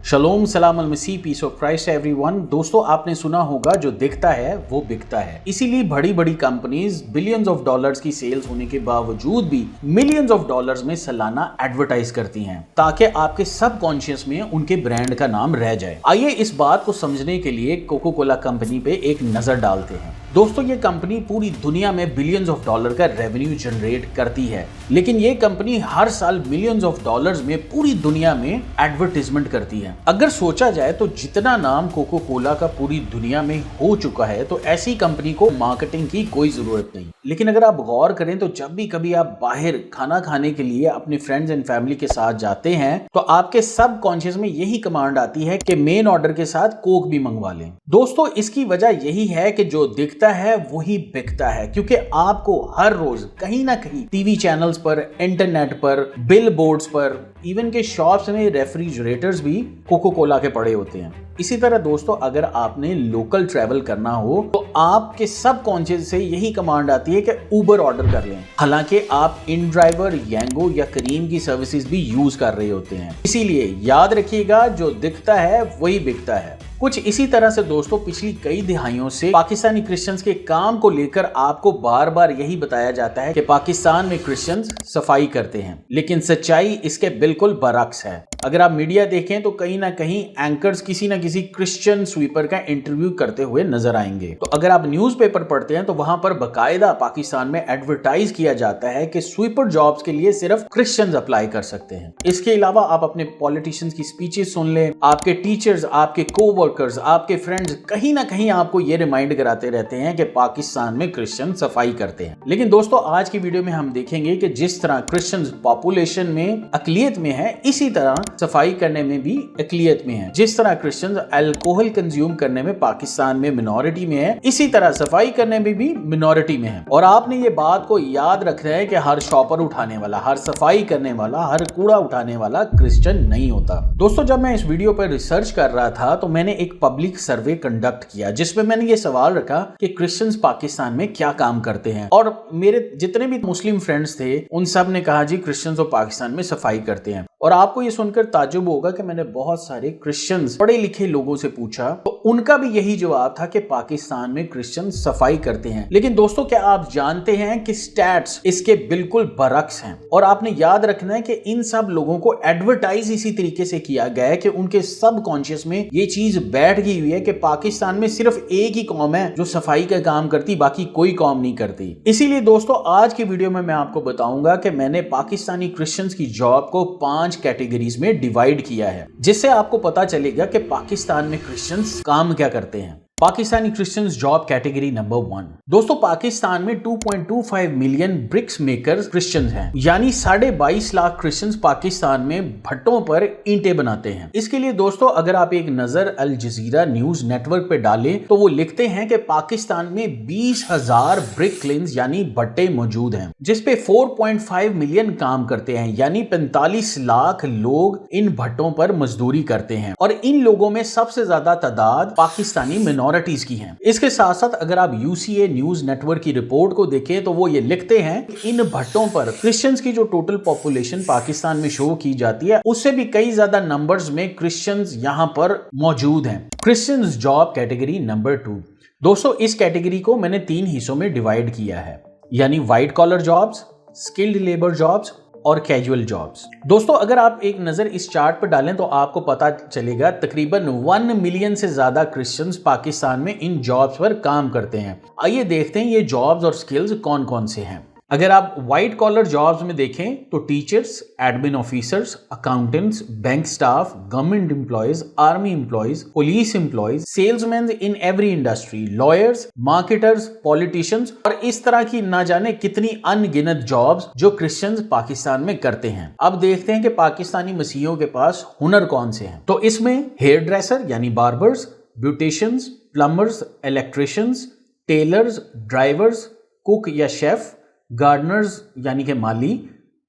शलोम सलाम अल मसीह, piece of Christ everyone. दोस्तों, आपने सुना होगा जो दिखता है वो बिकता है। इसीलिए बड़ी बड़ी कंपनीज बिलियंस ऑफ डॉलर्स की सेल्स होने के बावजूद भी मिलियंस ऑफ डॉलर्स में सालाना एडवर्टाइज करती हैं ताकि आपके सबकॉन्शियस में उनके ब्रांड का नाम रह जाए। आइए इस बात को समझने के लिए कोको कोला कंपनी पे एक नजर डालते हैं। दोस्तों, ये कंपनी पूरी दुनिया में बिलियंस ऑफ डॉलर का रेवेन्यू जनरेट करती है, लेकिन ये कंपनी हर साल मिलियंस ऑफ डॉलर्स में पूरी दुनिया में एडवर्टाइजमेंट करती है। अगर सोचा जाए तो जितना नाम कोको कोला का पूरी दुनिया में हो चुका है, तो ऐसी कंपनी को मार्केटिंग की कोई जरूरत नहीं। लेकिन अगर आप गौर करें तो जब भी कभी आप बाहर खाना खाने के लिए अपने फ्रेंड्स एंड फैमिली के साथ जाते हैं तो आपके सब कॉन्शियस में यही कमांड आती है कि मेन ऑर्डर के साथ कोक भी मंगवा लें। दोस्तों, इसकी वजह यही है कि जो दिखता है वही बिकता है, क्योंकि आपको हर रोज कहीं ना कहीं टीवी चैनल्स पर, इंटरनेट पर, बिल बोर्ड्स पर, इवन के शॉप्स में रेफ्रिजरेटर्स भी कोको कोला के पड़े होते हैं। इसी तरह दोस्तों, अगर आपने लोकल ट्रैवल करना हो तो आपके सब कॉन्शियस से यही कमांड आती है कि उबर ऑर्डर कर लें, हालांकि आप इन ड्राइवर, यांगो या करीम की सर्विसेज भी यूज कर रहे होते हैं। इसीलिए याद रखिएगा, जो दिखता है वही बिकता है। कुछ इसी तरह से दोस्तों पिछली कई दिहाइयों से पाकिस्तानी क्रिश्चियंस के काम को लेकर आपको बार बार यही बताया जाता है कि पाकिस्तान में क्रिश्चियंस सफाई करते हैं, लेकिन सच्चाई इसके बिल्कुल बरअक्स है। अगर आप मीडिया देखें तो कहीं ना कहीं एंकर्स किसी ना किसी क्रिश्चियन स्वीपर का इंटरव्यू करते हुए नजर आएंगे। तो अगर आप न्यूज़पेपर पढ़ते हैं तो वहां पर बकायदा पाकिस्तान में एडवर्टाइज किया जाता है कि स्वीपर जॉब्स के लिए सिर्फ क्रिश्चियंस अप्लाई कर सकते हैं। इसके अलावा आप अपने पॉलिटिशियंस की स्पीचेस सुन लें, आपके टीचर्स, आपके कोवर्कर्स, आपके फ्रेंड्स कहीं ना कहीं आपको ये रिमाइंड कराते रहते हैं कि पाकिस्तान में क्रिश्चियन सफाई करते हैं। लेकिन दोस्तों, आज की वीडियो में हम देखेंगे कि जिस तरह क्रिश्चियन पॉपुलेशन में अकलियत में है, इसी तरह सफाई करने में भी अकलियत में है। जिस तरह क्रिश्चियंस अल्कोहल कंज्यूम करने में पाकिस्तान में मिनॉरिटी में है, इसी तरह सफाई करने में भी मिनॉरिटी में है। और आपने ये बात को याद रखना है कि हर शॉपर उठाने वाला, हर सफाई करने वाला, हर कूड़ा उठाने वाला क्रिश्चियन नहीं होता। दोस्तों, जब मैं इस वीडियो पर रिसर्च कर रहा था तो मैंने एक पब्लिक सर्वे कंडक्ट किया जिसमें मैंने ये सवाल रखा कि क्रिश्चियंस पाकिस्तान में क्या काम करते हैं। और मेरे जितने भी मुस्लिम फ्रेंड्स थे उन सब ने कहा, जी क्रिश्चियंस तो पाकिस्तान में सफाई करते हैं। और आपको ये सुनकर ताज्जुब होगा कि मैंने बहुत सारे क्रिश्चियंस, पढ़े लिखे लोगों से पूछा तो उनका भी यही जवाब था कि पाकिस्तान में क्रिश्चियन सफाई करते हैं। लेकिन दोस्तों, क्या आप जानते हैं कि स्टैट्स इसके बिल्कुल बरअक्स हैं। और आपने याद रखना है कि इन सब लोगों को एडवर्टाइज इसी तरीके से किया गया है कि उनके सब कॉन्शियस में ये चीज बैठ गई हुई है कि पाकिस्तान में सिर्फ एक ही कौम है जो सफाई का काम करती, बाकी कोई कौम नहीं करती। इसीलिए दोस्तों, आज की वीडियो में मैं आपको बताऊंगा कि मैंने पाकिस्तानी क्रिश्चियंस की जॉब को 5 कैटेगरीज में डिवाइड किया है, जिससे आपको पता चलेगा कि पाकिस्तान में क्रिश्चियंस काम क्या करते हैं। Pakistani Christians job category number 1। दोस्तों, पाकिस्तान में 2.25 मिलियन ब्रिक्स मेकर्स क्रिश्चियंस हैं, यानी 22.5 लाख क्रिश्चियंस पाकिस्तान में भट्टों पर ईंटें बनाते हैं। इसके लिए दोस्तों, अगर आप एक नजर अल जजीरा न्यूज नेटवर्क पे डालें तो वो लिखते हैं कि पाकिस्तान में 20,000 ब्रिक क्लिन्स यानी भट्टे मौजूद हैं, जिसपे 4.5 मिलियन काम करते हैं, यानी 45 लाख लोग इन भट्टों पर मजदूरी करते हैं। और इन लोगों में सबसे ज्यादा तादाद पाकिस्तानी मिनॉरिटीज की हैं। इसके साथ साथ अगर आप यूसीए न्यूज नेटवर्क की रिपोर्ट को देखें तो वो ये लिखते हैं कि इन भट्टों पर क्रिश्चियंस की जो टोटल पॉपुलेशन पाकिस्तान में शो की जाती है उससे भी कई ज्यादा नंबर्स में क्रिश्चियंस यहां पर मौजूद हैं। Christians job category number 2। दोस्तों, इस कैटेगरी को मैंने 3 हिस्सों में डिवाइड किया है, यानी white collar jobs, skilled labour jobs और कैजुअल जॉब्स। दोस्तों, अगर आप एक नजर इस चार्ट पर डालें तो आपको पता चलेगा तकरीबन 1 मिलियन से ज्यादा क्रिश्चियंस पाकिस्तान में इन जॉब्स पर काम करते हैं। आइए देखते हैं ये जॉब्स और स्किल्स कौन कौन से हैं। अगर आप व्हाइट कॉलर जॉब्स में देखें तो teachers, admin officers, accountants, bank staff, government employees, army employees, police employees, salesman in every industry, lawyers, marketers, politicians और इस तरह की ना जाने कितनी अनगिनत जॉब्स जो क्रिश्चियंस पाकिस्तान में करते हैं। अब देखते हैं कि पाकिस्तानी मसीहियों के पास हुनर कौन से हैं। तो इसमें हेयर ड्रेसर यानी barbers, beauticians, plumbers, electricians, tailors, drivers, cook या शेफ, गार्डनर्स यानी कि माली,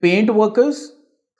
पेंट वर्कर्स,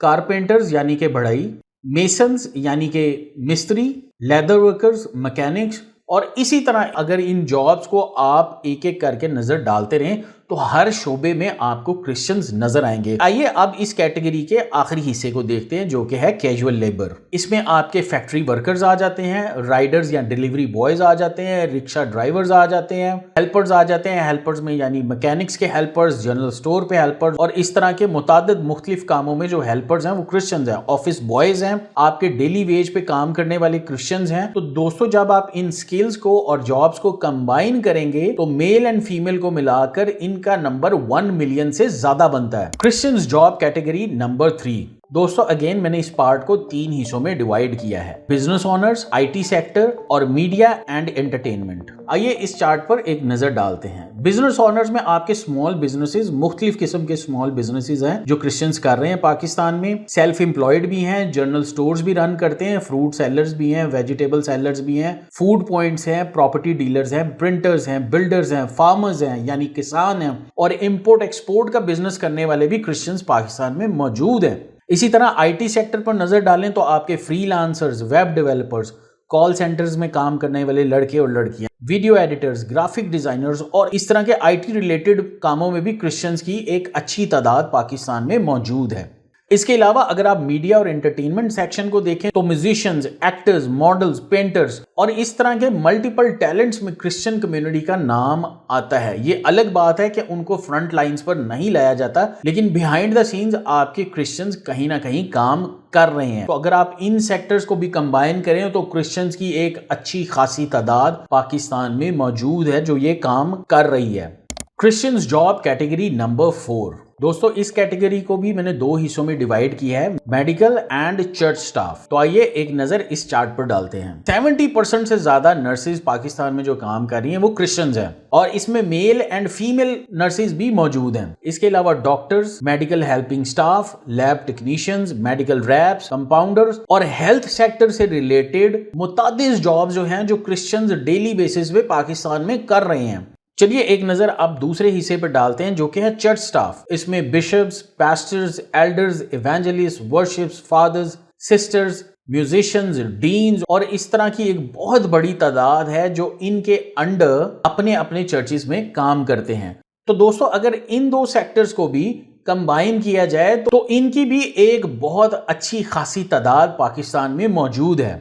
कारपेंटर्स यानी कि बढ़ई, मेसन्स यानी कि मिस्त्री, लेदर वर्कर्स, मैकेनिक्स और इसी तरह अगर इन जॉब्स को आप एक एक करके नजर डालते रहें तो हर शोबे में आपको क्रिश्चियंस नजर आएंगे। आइए अब इस कैटेगरी के आखिरी हिस्से को देखते हैं, जो कि है कैजुअल लेबर। इसमें आपके फैक्ट्री वर्कर्स आ जाते हैं, राइडर्स या डिलीवरी बॉयज आ जाते हैं, रिक्शा ड्राइवर्स आ जाते हैं, हेल्पर्स आ जाते हैं। हेल्पर्स में यानी मैकेनिक्स के हेल्पर्स, जनरल स्टोर पे हेल्पर्स और इस तरह के मुतादिद मुख्तलिफ कामों में जो हेल्पर्स हैं वो क्रिश्चियंस हैं। ऑफिस बॉयज हैं, आपके डेली वेज पे काम करने वाले क्रिश्चियंस हैं। तो दोस्तों जब आप इन स्किल्स को और जॉब्स को कंबाइन करेंगे तो मेल एंड फीमेल को मिलाकर इनका नंबर 1 मिलियन से ज्यादा बनता है। Christians job category number 3। दोस्तों अगेन मैंने इस पार्ट को 3 हिस्सों में डिवाइड किया है, बिजनेस ओनर्स, आईटी सेक्टर और मीडिया एंड एंटरटेनमेंट। आइए इस चार्ट पर एक नजर डालते हैं। बिजनेस ओनर्स में आपके स्मॉल बिजनेसेस, मुख्तलिफ किस्म के स्मॉल बिजनेसेस हैं जो क्रिश्चियंस कर रहे हैं पाकिस्तान में। सेल्फ एम्प्लॉयड भी हैं, जनरल स्टोर्स भी रन करते हैं, फ्रूट सेलर्स भी हैं, वेजिटेबल सेलर्स भी हैं, फूड पॉइंट्स हैं, प्रॉपर्टी डीलर्स हैं, प्रिंटर्स हैं, बिल्डर्स हैं, फार्मर्स हैं यानी किसान हैं, और इंपोर्ट एक्सपोर्ट का बिजनेस करने वाले भी क्रिश्चियंस पाकिस्तान में मौजूद हैं। इसी तरह आईटी सेक्टर पर नजर डालें तो आपके freelancers, web developers, call centres में काम करने वाले लड़के और लड़कियां, वीडियो एडिटर्स, ग्राफिक डिजाइनर्स और इस तरह के आईटी रिलेटेड कामों में भी क्रिश्चियंस की एक अच्छी तादाद पाकिस्तान में मौजूद है। इसके अलावा अगर आप मीडिया और एंटरटेनमेंट सेक्शन को देखें तो म्यूजिशियंस, एक्टर्स, मॉडल्स, पेंटर्स और इस तरह के मल्टीपल टैलेंट्स में क्रिश्चियन कम्युनिटी का नाम आता है। ये अलग बात है कि उनको फ्रंट लाइंस पर नहीं लाया जाता, लेकिन बिहाइंड द सीन्स आपके क्रिश्चियंस कहीं ना कहीं काम कर रहे हैं। तो अगर आप इन सेक्टर्स को भी कंबाइन करें तो क्रिश्चियंस की एक अच्छी खासी तादाद पाकिस्तान में मौजूद है जो ये काम कर रही है। Christians job category number 4। दोस्तों इस कैटेगरी को भी मैंने 2 हिस्सों में डिवाइड किया है, मेडिकल एंड चर्च स्टाफ। तो आइए एक नजर इस चार्ट पर डालते हैं। 70% से ज्यादा नर्सेज पाकिस्तान में जो काम कर रही हैं वो क्रिश्चियंस हैं, और इसमें मेल एंड फीमेल नर्सेज भी मौजूद हैं। इसके अलावा doctors, medical helping staff, lab technicians, medical reps, compounders और हेल्थ सेक्टर से रिलेटेड मुतादिद जॉब जो हैं जो क्रिश्चियंस डेली बेसिस पे पाकिस्तान में कर रहे हैं। चलिए एक नजर अब दूसरे हिस्से पर डालते हैं जो कि है चर्च स्टाफ। इसमें bishops, pastors, elders, evangelist, worships, fathers, sisters, musicians, deans और इस तरह की एक बहुत बड़ी तादाद है जो इनके अंडर अपने अपने चर्चिस में काम करते हैं। तो दोस्तों अगर इन 2 सेक्टर्स को भी कंबाइन किया जाए तो इनकी भी एक बहुत अच्छी खासी तादाद पाकिस्तान में मौजूद है।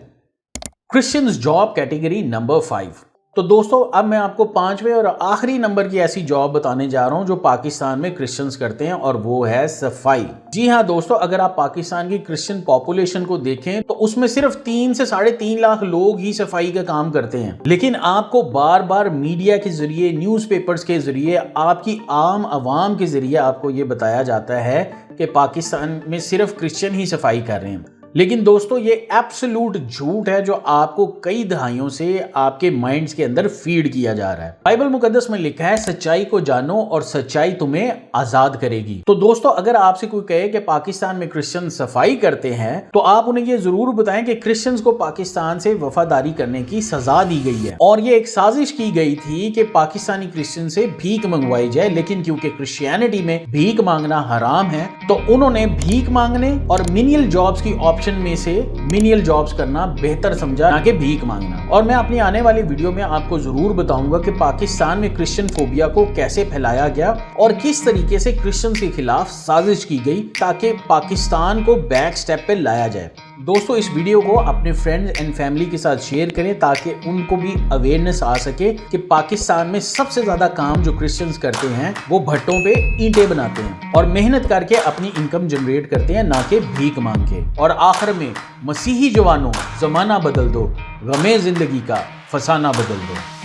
Christians job category number 5। तो दोस्तों अब मैं आपको 5वें और आखिरी नंबर की ऐसी जॉब बताने जा रहा हूं जो पाकिस्तान में क्रिश्चियंस करते हैं, और वो है सफाई। जी हां दोस्तों, अगर आप पाकिस्तान की क्रिश्चियन पॉपुलेशन को देखें तो उसमें सिर्फ 3 से 3.5 लाख लोग ही सफाई का काम करते हैं, लेकिन आपको बार बार मीडिया के जरिए, न्यूज़पेपर्स के जरिए, आपकी आम आवाम के जरिए आपको ये बताया जाता है कि पाकिस्तान में सिर्फ क्रिश्चियन ही सफाई कर रहे हैं। लेकिन दोस्तों ये एब्सोल्यूट झूठ है जो आपको कई दहाइयों से आपके माइंड्स के अंदर फीड किया जा रहा है। बाइबल मुकद्दस में लिखा है सच्चाई को जानो और सच्चाई तुम्हें आजाद करेगी। तो दोस्तों अगर आपसे कोई कहे कि पाकिस्तान में क्रिश्चियन सफाई करते हैं तो आप उन्हें ये जरूर बताएं कि क्रिश्चियंस को पाकिस्तान से वफादारी करने की सजा दी गई है, और ये एक साजिश की गई थी कि पाकिस्तानी क्रिश्चियन से भीख मंगवाई जाए, लेकिन क्योंकि क्रिश्चियनिटी में भीख मांगना हराम है तो उन्होंने भीख मांगने और मिनियल जॉब्स की ऑप्शन में से मिनियल जॉब्स करना बेहतर समझा, ना कि भीख मांगना। और मैं अपनी आने वाली वीडियो में आपको जरूर बताऊंगा कि पाकिस्तान में क्रिश्चियन फोबिया को कैसे फैलाया गया और किस तरीके से क्रिश्चियन के खिलाफ साजिश की गई ताकि पाकिस्तान को बैक स्टेप पे लाया जाए। दोस्तों इस वीडियो को अपने फ्रेंड्स एंड फैमिली के साथ शेयर करें ताकि उनको भी अवेयरनेस आ सके कि पाकिस्तान में सबसे ज्यादा काम जो क्रिश्चियंस करते हैं वो भट्टों पे ईंटें बनाते हैं और मेहनत करके अपनी इनकम जनरेट करते हैं, ना कि भीख मांग के। और आखिर में मसीही जवानों, जमाना बदल दो, गमे जिंदगी का फसाना बदल दो।